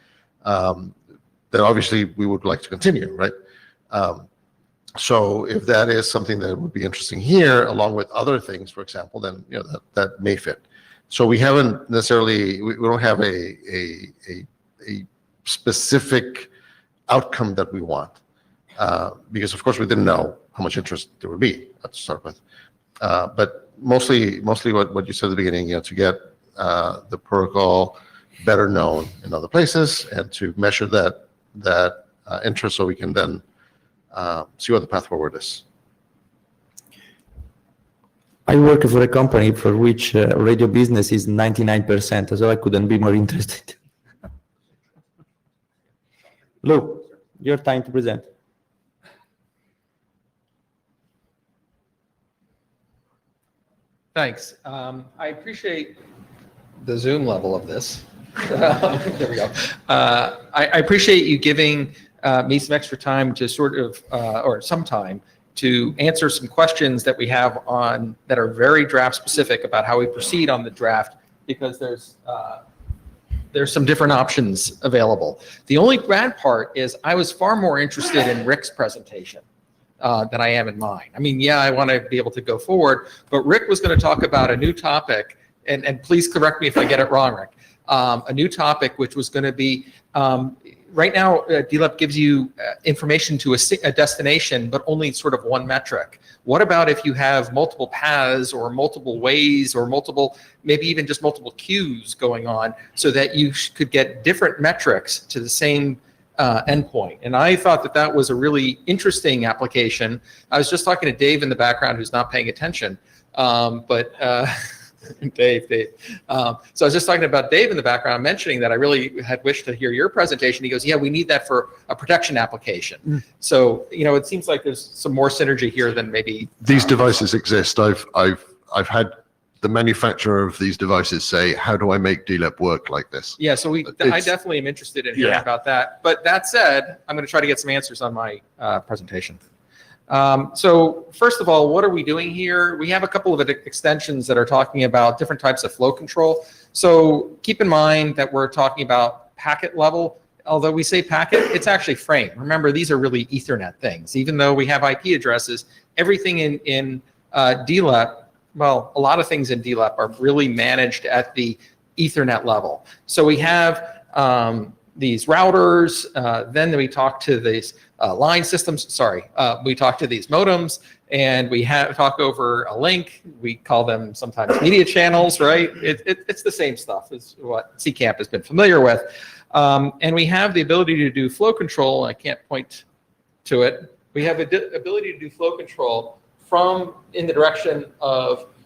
that obviously we would like to continue, right? So if that is something that would be interesting here, along with other things, for example, then that may fit. So we haven't necessarily, we don't have a specific outcome that we want, because of course we didn't know how much interest there would be to start with. But mostly what you said at the beginning, to get the protocol better known in other places and to measure that interest so we can then see what the path forward is. I work for a company for which radio business is 99%, so I couldn't be more interested. Lou, your time to present. Thanks. I appreciate the Zoom level of this. There we go. I appreciate you giving me some extra time to or some time to answer some questions that we have that are very draft specific about how we proceed on the draft, because there's some different options available. The only bad part is I was far more interested in Rick's presentation than I am in mine. I mean, yeah, I want to be able to go forward, but Rick was going to talk about a new topic, and please correct me if I get it wrong, Rick. A new topic which was going to be right now, DLEP gives you information to a destination, but only sort of one metric. What about if you have multiple paths or multiple ways or multiple, maybe even just multiple queues going on, so that you could get different metrics to the same endpoint? And I thought that that was a really interesting application. I was just talking to Dave in the background, who's not paying attention, Dave. So I was just talking about Dave in the background, mentioning that I really had wished to hear your presentation. He goes, yeah, we need that for a protection application. So, it seems like there's some more synergy here than maybe. These devices exist. I've had the manufacturer of these devices say, how do I make DLEP work like this? Yeah, so I definitely am interested in hearing about that. But that said, I'm going to try to get some answers on my presentation. So first of all, what are we doing here? We have a couple of extensions that are talking about different types of flow control. So keep in mind that we're talking about packet level. Although we say packet, it's actually frame. Remember, these are really Ethernet things. Even though we have IP addresses, everything in DLEP, well, a lot of things in DLEP are really managed at the Ethernet level. So we have these routers, then we talk to these line systems, we talk to these modems, and we talk over a link. We call them sometimes media channels, right? It's the same stuff as what Ccamp has been familiar with. And we have the ability to do flow control. I can't point to it. We have the ability to do flow control in the direction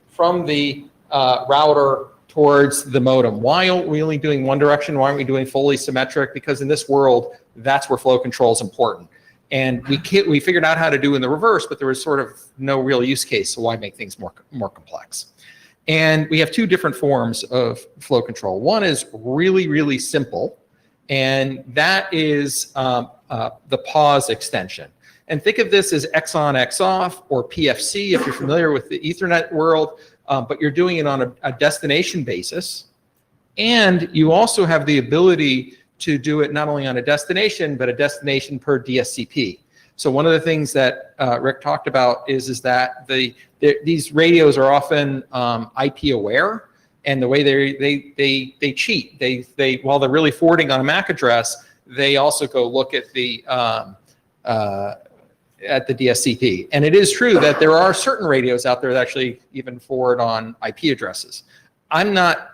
from the router towards the modem. Why aren't we only doing one direction? Why aren't we doing fully symmetric? Because in this world, that's where flow control is important. And we figured out how to do in the reverse, but there was sort of no real use case, so why make things more complex? And we have two different forms of flow control. One is really, really simple, and that is the pause extension. And think of this as X on, X off, or PFC if you're familiar with the Ethernet world, but you're doing it on a destination basis. And you also have the ability to do it not only on a destination, but a destination per DSCP. So one of the things that Rick talked about is that these radios are often IP aware, and the way they cheat. They while they're really forwarding on a MAC address, they also go look at the DSCP. And it is true that there are certain radios out there that actually even forward on IP addresses. I'm not.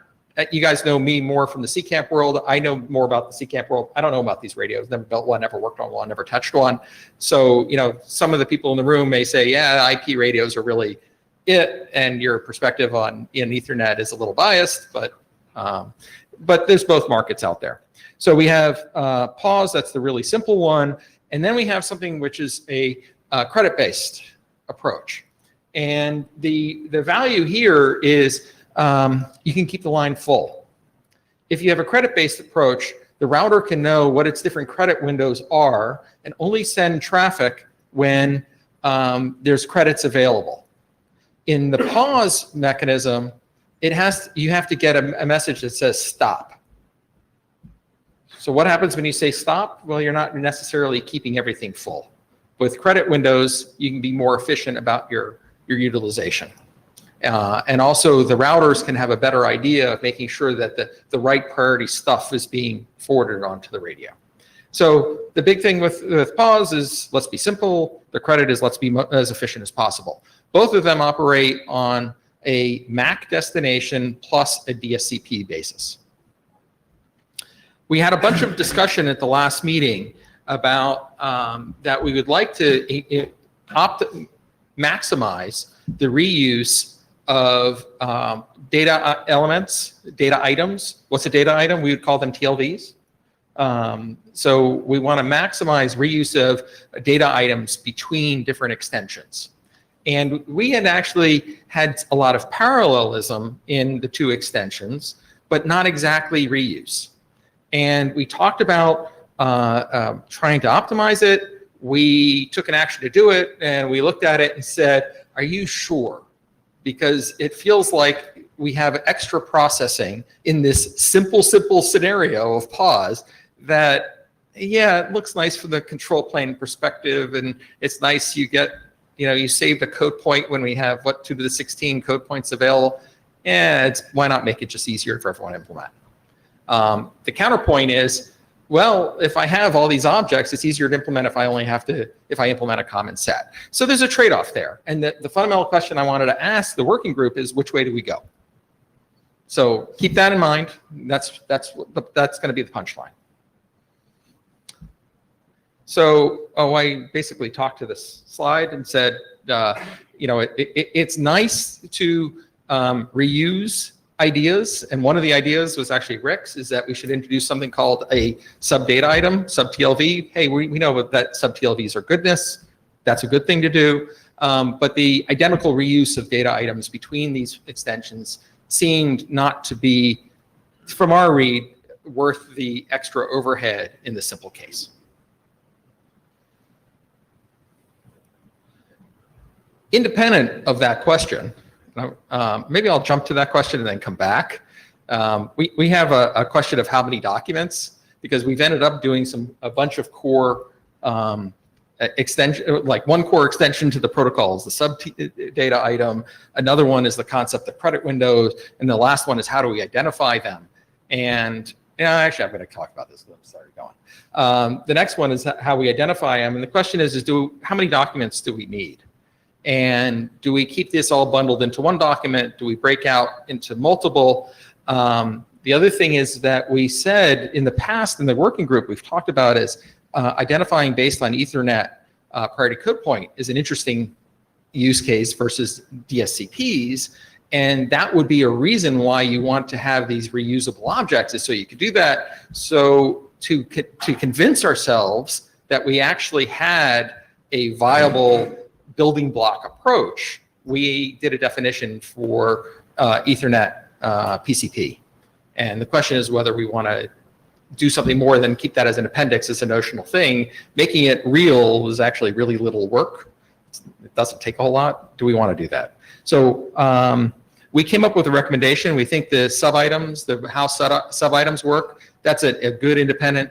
You guys know me more from the Ccamp world. I know more about the Ccamp world. I don't know about these radios. Never built one, never worked on one, never touched one. So, some of the people in the room may say, yeah, IP radios are really it, and your perspective in Ethernet is a little biased, but there's both markets out there. So we have pause, that's the really simple one. And then we have something which is a credit-based approach. And the value here is you can keep the line full. If you have a credit-based approach, the router can know what its different credit windows are and only send traffic when there's credits available. In the pause mechanism, you have to get a message that says stop. So what happens when you say stop? Well, you're not necessarily keeping everything full. With credit windows, you can be more efficient about your utilization. And also the routers can have a better idea of making sure that the right priority stuff is being forwarded onto the radio. So the big thing with pause is let's be simple. The credit is let's be as efficient as possible. Both of them operate on a MAC destination plus a DSCP basis. We had a bunch of discussion at the last meeting about that we would like to maximize the reuse of data elements, data items. What's a data item? We would call them TLVs. So we want to maximize reuse of data items between different extensions. And we had actually had a lot of parallelism in the two extensions, but not exactly reuse. And we talked about trying to optimize it. We took an action to do it, and we looked at it and said, are you sure? Because it feels like we have extra processing in this simple scenario of pause that, yeah, it looks nice from the control plane perspective, and it's nice you get, you save the code point when we have 2 to the 16 code points available. Why not make it just easier for everyone to implement? The counterpoint is Well, if I have all these objects, it's easier to implement if I implement a common set. So there's a trade-off there. And the fundamental question I wanted to ask the working group is, which way do we go? So keep that in mind. That's going to be the punchline. So, I basically talked to this slide and said, it's nice to reuse ideas, and one of the ideas was actually Rick's, is that we should introduce something called a sub-data item, sub-TLV. Hey, we know that sub-TLVs are goodness. That's a good thing to do. But the identical reuse of data items between these extensions seemed not to be, from our read, worth the extra overhead in the simple case. Independent of that question, maybe I'll jump to that question and then come back. We have a question of how many documents, because we've ended up doing a bunch of core extension, like one core extension to the protocols, the sub data item. Another one is the concept of credit windows, and the last one is how do we identify them. And actually, I'm going to talk about this. I'm sorry, going. The next one is how we identify them, and the question is how many documents do we need? And do we keep this all bundled into one document? Do we break out into multiple? The other thing is that we said in the past in the working group, we've talked about is identifying based on Ethernet priority code point is an interesting use case versus DSCPs. And that would be a reason why you want to have these reusable objects, is so you could do that. So to convince ourselves that we actually had a viable building block approach, we did a definition for Ethernet PCP. And the question is whether we want to do something more than keep that as an appendix, as a notional thing. Making it real was actually really little work. It doesn't take a whole lot. Do we want to do that? So we came up with a recommendation. We think the sub-items, how sub-items work, that's a good independent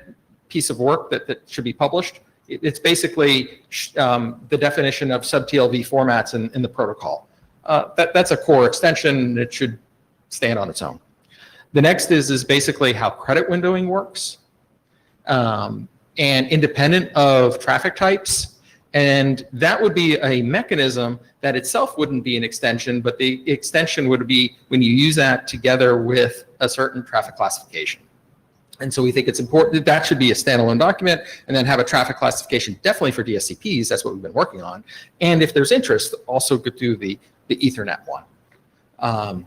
piece of work that should be published. It's basically the definition of sub-TLV formats in the protocol. That's a core extension. It should stand on its own. The next is basically how credit windowing works, and independent of traffic types. And that would be a mechanism that itself wouldn't be an extension, but the extension would be when you use that together with a certain traffic classification. And so we think it's important that should be a standalone document, and then have a traffic classification definitely for DSCPs. That's what we've been working on. And if there's interest, also go do the Ethernet one.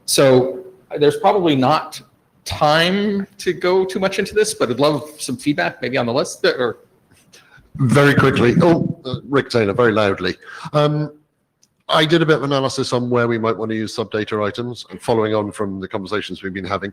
So there's probably not time to go too much into this, but I'd love some feedback maybe on the list. Or Very quickly. Rick Taylor, very loudly. I did a bit of analysis on where we might want to use sub-data items, and following on from the conversations we've been having,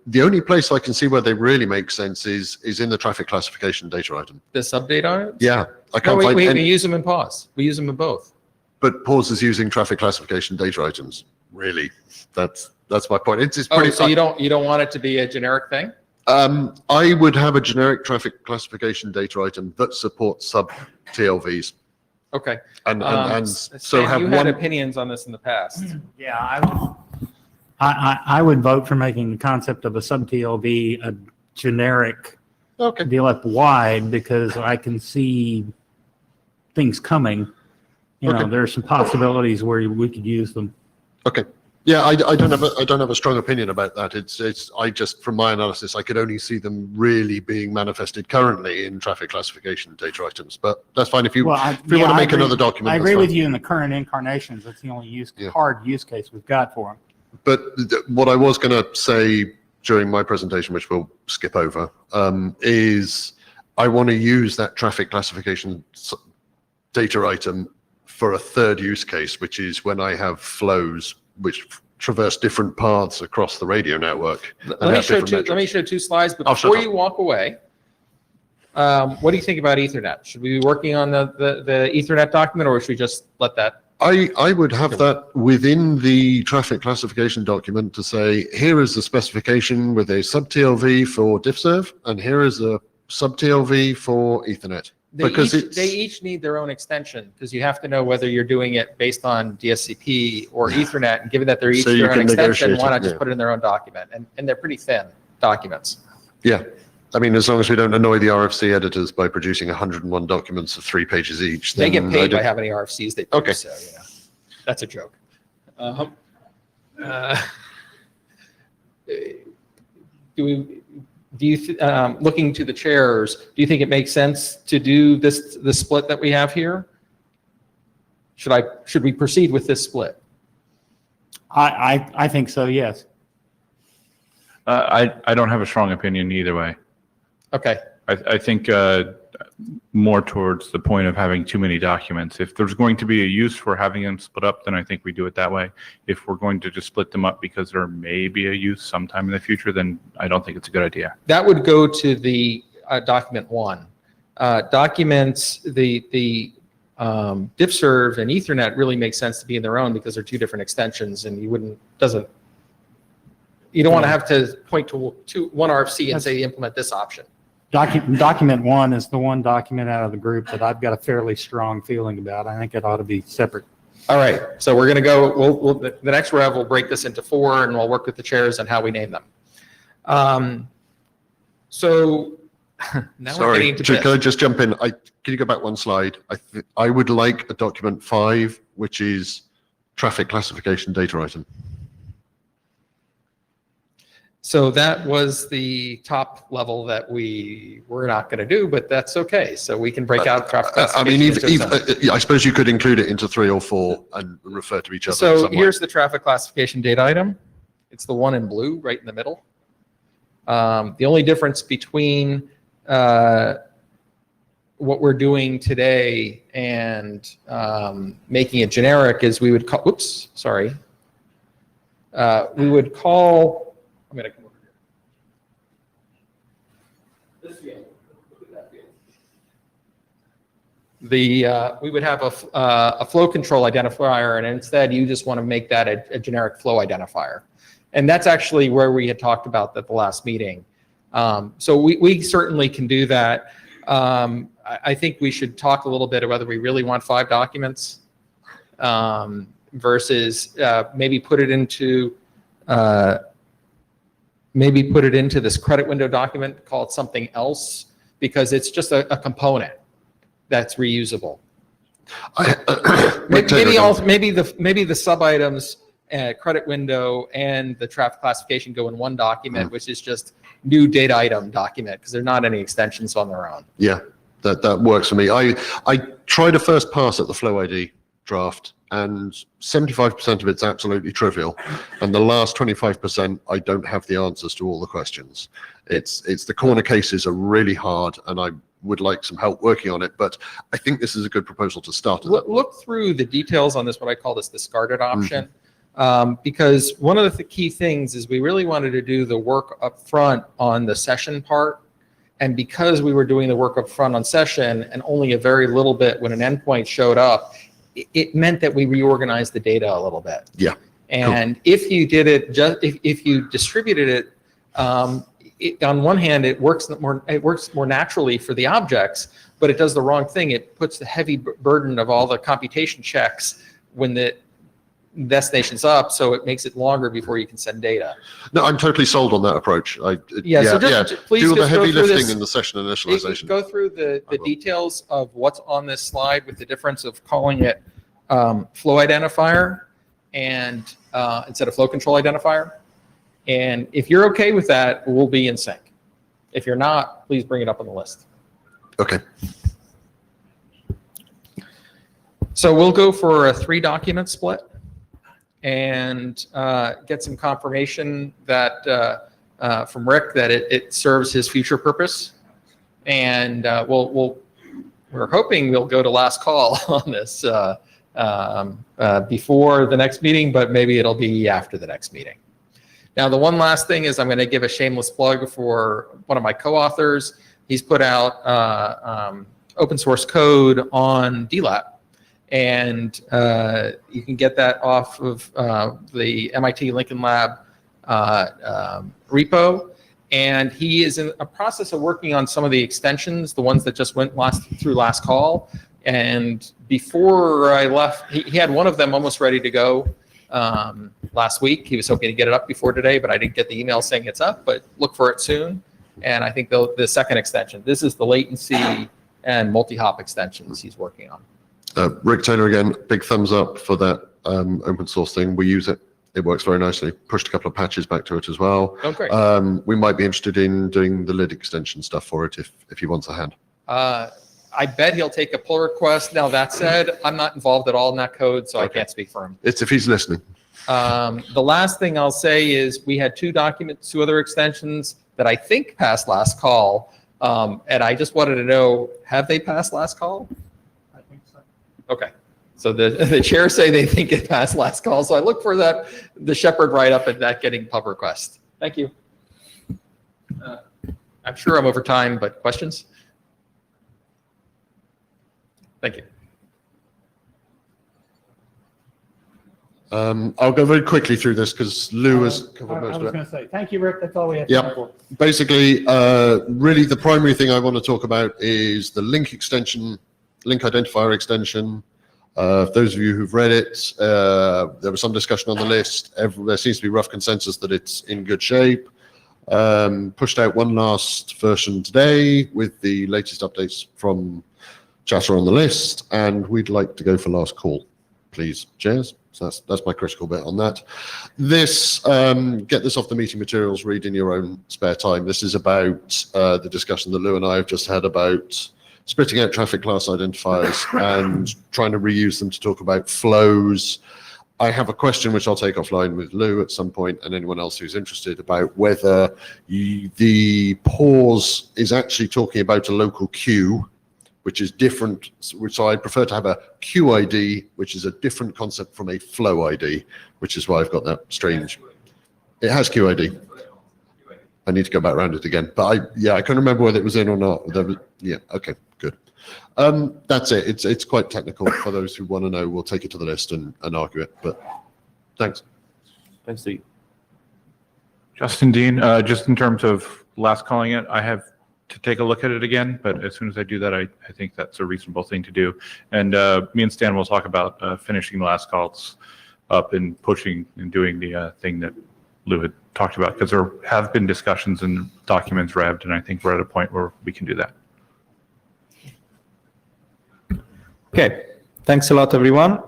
the only place I can see where they really make sense is in the traffic classification data item. the sub-data items? Yeah, I can't find we any, use them in PAWS. We use them in both. but PAWS is using traffic classification data items. Really, that's my point. It's pretty. So you don't want it to be a generic thing? I would have a generic traffic classification data item that supports sub-TLVs. Okay. And so Stan, have you one. had opinions on this in the past. Yeah, I would vote for making the concept of a sub-TLV a generic Okay. DLF wide, because I can see things coming. Okay. There are some possibilities where we could use them. Okay. Yeah, I don't have a strong opinion about that. I just, from my analysis, I could only see them really being manifested currently in traffic classification data items. But that's fine if you want to make another document. I that's agree fine. with you in the current incarnations. That's the only hard use case we've got for them. But what I was going to say during my presentation, which we'll skip over, is I want to use that traffic classification data item for a third use case, which is when I have flows which traverse different paths across the radio network. Let me show two slides, but before you walk away, what do you think about Ethernet? Should we be working on the Ethernet document, or should we just let that? I would have that within the traffic classification document to say, here is the specification with a sub-TLV for diffserv, and here is a sub-TLV for Ethernet. They each need their own extension, because you have to know whether you're doing it based on DSCP or Ethernet, and given that they're each So you their own can extension, negotiate why it, not just yeah. put it in their own document? And they're pretty thin documents. Yeah, I mean, as long as we don't annoy the RFC editors by producing 101 documents of 3 pages each. They get then paid I by don't- having RFCs they Okay. produce, so, you know, that's a joke. Looking to the chairs, do you think it makes sense to do the split that we have here? Should we proceed with this split? I think so, yes. I don't have a strong opinion either way. Okay, I think more towards the point of having too many documents. If there's going to be a use for having them split up, then I think we do it that way. If we're going to just split them up because there may be a use sometime in the future, then I don't think it's a good idea. that would go to the document 1. Documents, the DiffServ and Ethernet really makes sense to be in their own because they're 2 different extensions, and you don't want to have to point to one RFC and say implement this option. Document 1 is the one document out of the group that I've got a fairly strong feeling about. I think it ought to be separate. All right, so we're going to go, the next rev, we'll break this into 4, and we'll work with the chairs on how we name them. So now we're Sorry, getting into can I this. just jump in? Can you go back one slide? I would like a document 5, which is traffic classification data item. So that was the top level that we were not going to do, but that's okay. So we can break out traffic I mean, classification. into some. I suppose you could include it into 3 or 4 and refer to each other. in So some way. here's the traffic classification data item. It's the one in blue right in the middle. The only difference between what we're doing today and making it generic is we would call, whoops, sorry. We would call, I'm going to come over here. This field, look at that field. We would have a flow control identifier, and instead you just want to make that a generic flow identifier. And that's actually where we had talked about at the last meeting. So we certainly can do that. I think we should talk a little bit about whether we really want 5 documents versus maybe put it into this credit window document, call it something else, because it's just a component that's reusable. Maybe the sub items, credit window and the traffic classification go in one document, which is just new data item document, because they're not any extensions on their own. Yeah, that works for me. I tried a first pass at the Flow ID draft, and 75% of it's absolutely trivial, and the last 25% I don't have the answers to all the questions. It's the corner cases are really hard, and I would like some help working on it, but I think this is a good proposal to start. Look through the details on this, what I call this discarded option, because one of the key things is we really wanted to do the work up front on the session part, and because we were doing the work up front on session and only a very little bit when an endpoint showed up, it meant that we reorganized the data a little bit. Yeah. And if you did it, if you distributed it, on one hand, it works more naturally for the objects, but it does the wrong thing. It puts the heavy burden of all the computation checks when the destination's up, so it makes it longer before you can send data. No, I'm totally sold on that approach. Please do the just heavy go through lifting this. in the session initialization. Go through the details of what's on this slide with the difference of calling it flow identifier and instead of flow control identifier. And if you're okay with that, we'll be in sync. If you're not, please bring it up on the list. Okay. So we'll go for a 3 document split and get some confirmation that from Rick that it serves his future purpose. And we're hoping we'll go to last call on this before the next meeting, but maybe it'll be after the next meeting. Now, the one last thing is I'm going to give a shameless plug for one of my co-authors. He's put out open source code on DLAP. And you can get that off of the MIT Lincoln Lab repo. And he is in a process of working on some of the extensions, the ones that just went through last call. And before I left, he had one of them almost ready to go last week. He was hoping to get it up before today, but I didn't get the email saying it's up, but look for it soon. and I think the second extension. This is the latency and multi-hop extensions he's working on. Rick Taylor again, big thumbs up for that open source thing. We use it. It works very nicely. Pushed a couple of patches back to it as well. Oh, great. We might be interested in doing the lid extension stuff for it if he wants a hand. I bet he'll take a pull request. Now, that said, I'm not involved at all in that code, so I Okay. can't speak for him. It's if he's listening. The last thing I'll say is we had two other extensions that I think passed last call. And I just wanted to know, have they passed last call? I think so. Okay. So the chairs say they think it passed last call. So I look for the shepherd write-up and that getting pub request. Thank you. I'm sure I'm over time, but questions? Thank you. I'll go very quickly through this because Lou has covered I most was of it. going to say, thank you, Rick. That's all we have Yep. time for. Basically, really the primary thing I want to talk about is the link extension, link identifier extension. Those of you who've read it, there was some discussion on the list. There seems to be rough consensus that it's in good shape. Pushed out one last version today with the latest updates from chatter on the list, and we'd like to go for last call, please, chairs. So that's my critical bit on that. This, get this off the meeting materials, read in your own spare time. This is about the discussion that Lou and I have just had about splitting out traffic class identifiers and trying to reuse them to talk about flows. I have a question which I'll take offline with Lou at some point and anyone else who's interested about whether the pause is actually talking about a local queue, which is different. So I prefer to have a queue ID, which is a different concept from a flow ID, which is why I've got that strange. It has queue ID. I need to go back around it again, but I couldn't remember whether it was in or not. Yeah, okay, good. That's it. It's quite technical. For those who want to know, we'll take it to the list and argue it. But thanks. Thanks to you. Justin Dean, just in terms of last calling it, I have to take a look at it again, but as soon as I do that, I think that's a reasonable thing to do. And me and Stan will talk about finishing the last calls up and pushing and doing the thing that Lou had talked about, because there have been discussions and documents revved, and I think we're at a point where we can do that. Okay, thanks a lot, everyone.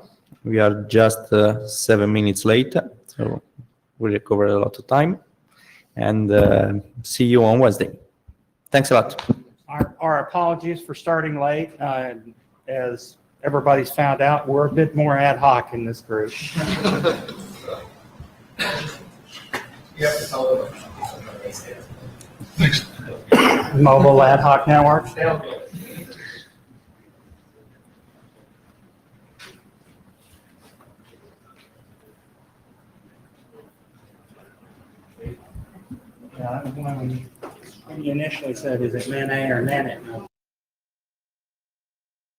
We are just 7 minutes late, so we recovered a lot of time. And see you on Wednesday. Thanks a lot. Our apologies for starting late. As everybody's found out, we're a bit more ad hoc in this group. Mobile ad hoc network. Yeah, when you initially said, is it MAN-A or MAN-IT?